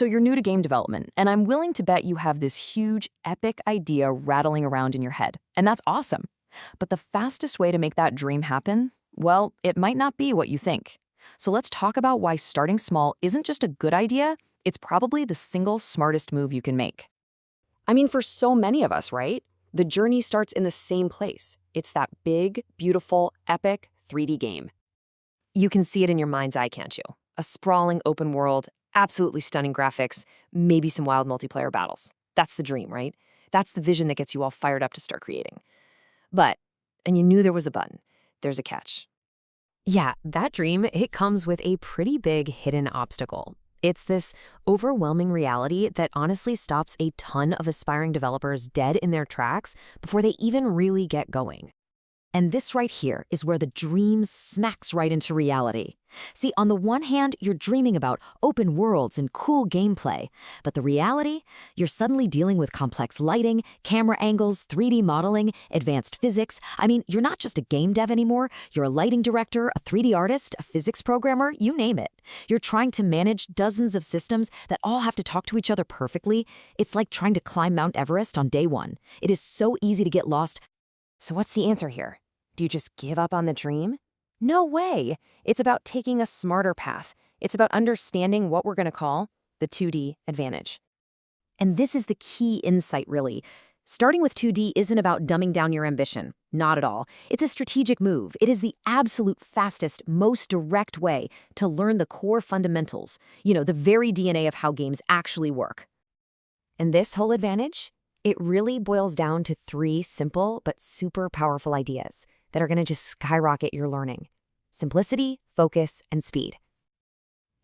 So you're new to game development, and I'm willing to bet you have this huge, epic idea rattling around in your head. And that's awesome. But the fastest way to make that dream happen, well, it might not be what you think. So let's talk about why starting small isn't just a good idea, it's probably the single smartest move you can make. I mean, for so many of us, right? The journey starts in the same place. It's that big, beautiful, epic 3D game. You can see it in your mind's eye, can't you? A sprawling open world, absolutely stunning graphics, maybe some wild multiplayer battles. That's the dream, right? That's the vision that gets you all fired up to start creating. But, and you knew there was a button, there's a catch. Yeah, that dream, it comes with a pretty big hidden obstacle. It's this overwhelming reality that honestly stops a ton of aspiring developers dead in their tracks before they even really get going. And this right here is where the dream smacks right into reality. See, on the one hand, you're dreaming about open worlds and cool gameplay, but the reality? You're suddenly dealing with complex lighting, camera angles, 3D modeling, advanced physics. I mean, you're not just a game dev anymore, you're a lighting director, a 3D artist, a physics programmer, you name it. You're trying to manage dozens of systems that all have to talk to each other perfectly. It's like trying to climb Mount Everest on day one. It is so easy to get lost. So what's the answer here? Do you just give up on the dream? No way. It's about taking a smarter path. It's about understanding what we're going to call the 2D advantage. And this is the key insight, really. Starting with 2D isn't about dumbing down your ambition. Not at all. It's a strategic move. It is the absolute fastest, most direct way to learn the core fundamentals, the very DNA of how games actually work. And this whole advantage? It really boils down to 3 simple but super powerful ideas that are going to just skyrocket your learning. Simplicity, focus, and speed.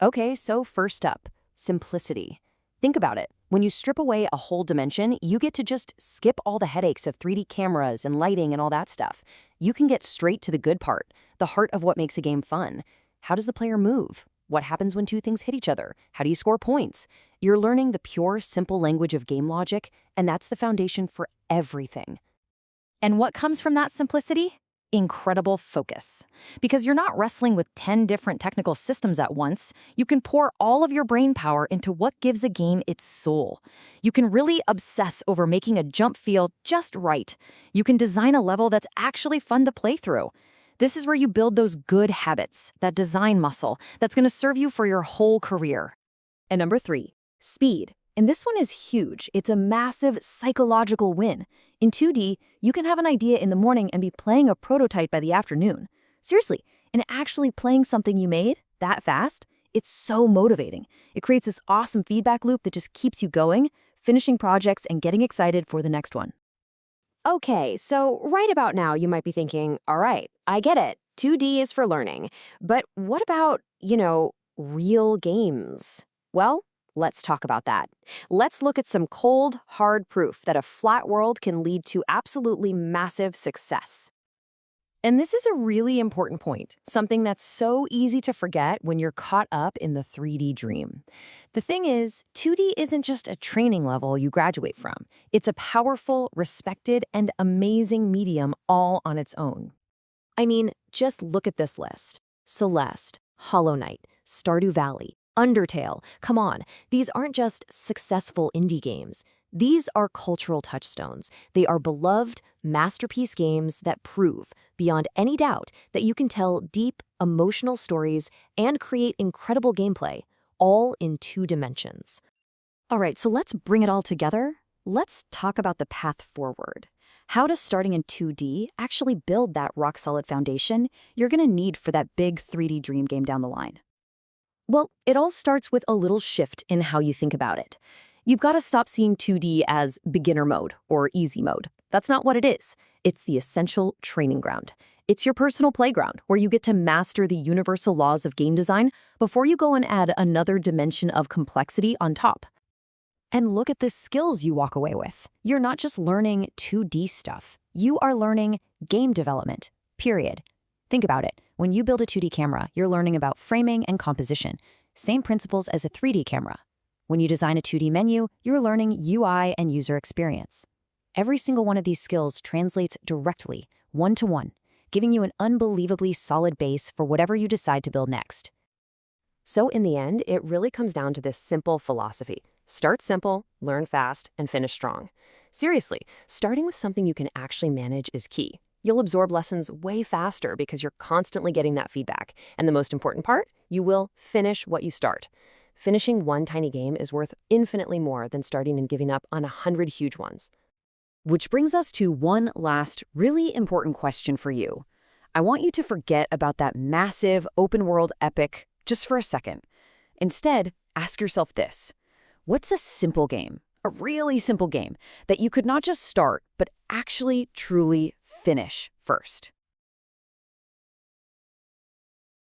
Okay, so first up, simplicity. Think about it. When you strip away a whole dimension, you get to just skip all the headaches of 3D cameras and lighting and all that stuff. You can get straight to the good part, the heart of what makes a game fun. How does the player move? What happens when 2 things hit each other? How do you score points? You're learning the pure, simple language of game logic, and that's the foundation for everything. And what comes from that simplicity? Incredible focus. Because you're not wrestling with 10 different technical systems at once, you can pour all of your brain power into what gives a game its soul. You can really obsess over making a jump feel just right. You can design a level that's actually fun to play through. This is where you build those good habits, that design muscle that's going to serve you for your whole career. And number 3, speed. And this one is huge. It's a massive psychological win. In 2D, you can have an idea in the morning and be playing a prototype by the afternoon. Seriously, and actually playing something you made that fast, it's so motivating. It creates this awesome feedback loop that just keeps you going, finishing projects and getting excited for the next one. Okay, so right about now you might be thinking, all right, I get it. 2D is for learning. But what about, real games? Well, let's talk about that. Let's look at some cold, hard proof that a flat world can lead to absolutely massive success. And this is a really important point, something that's so easy to forget when you're caught up in the 3D dream. The thing is, 2D isn't just a training level you graduate from. It's a powerful, respected, and amazing medium all on its own. I mean, just look at this list. Celeste, Hollow Knight, Stardew Valley, Undertale. Come on, these aren't just successful indie games. These are cultural touchstones. They are beloved, masterpiece games that prove, beyond any doubt, that you can tell deep, emotional stories and create incredible gameplay, all in 2 dimensions. All right, so let's bring it all together. Let's talk about the path forward. How does starting in 2D actually build that rock-solid foundation you're going to need for that big 3D dream game down the line? Well, it all starts with a little shift in how you think about it. You've got to stop seeing 2D as beginner mode or easy mode. That's not what it is. It's the essential training ground. It's your personal playground where you get to master the universal laws of game design before you go and add another dimension of complexity on top. And look at the skills you walk away with. You're not just learning 2D stuff. You are learning game development, period. Think about it. When you build a 2D camera, you're learning about framing and composition, same principles as a 3D camera. When you design a 2D menu, you're learning UI and user experience. Every single one of these skills translates directly, one-to-one, giving you an unbelievably solid base for whatever you decide to build next. So in the end, it really comes down to this simple philosophy. Start simple, learn fast, and finish strong. Seriously, starting with something you can actually manage is key. You'll absorb lessons way faster because you're constantly getting that feedback. And the most important part, you will finish what you start. Finishing one tiny game is worth infinitely more than starting and giving up on 100 huge ones. Which brings us to one last really important question for you. I want you to forget about that massive open-world epic just for a second. Instead, ask yourself this. What's a simple game, a really simple game, that you could not just start, but actually truly finish first?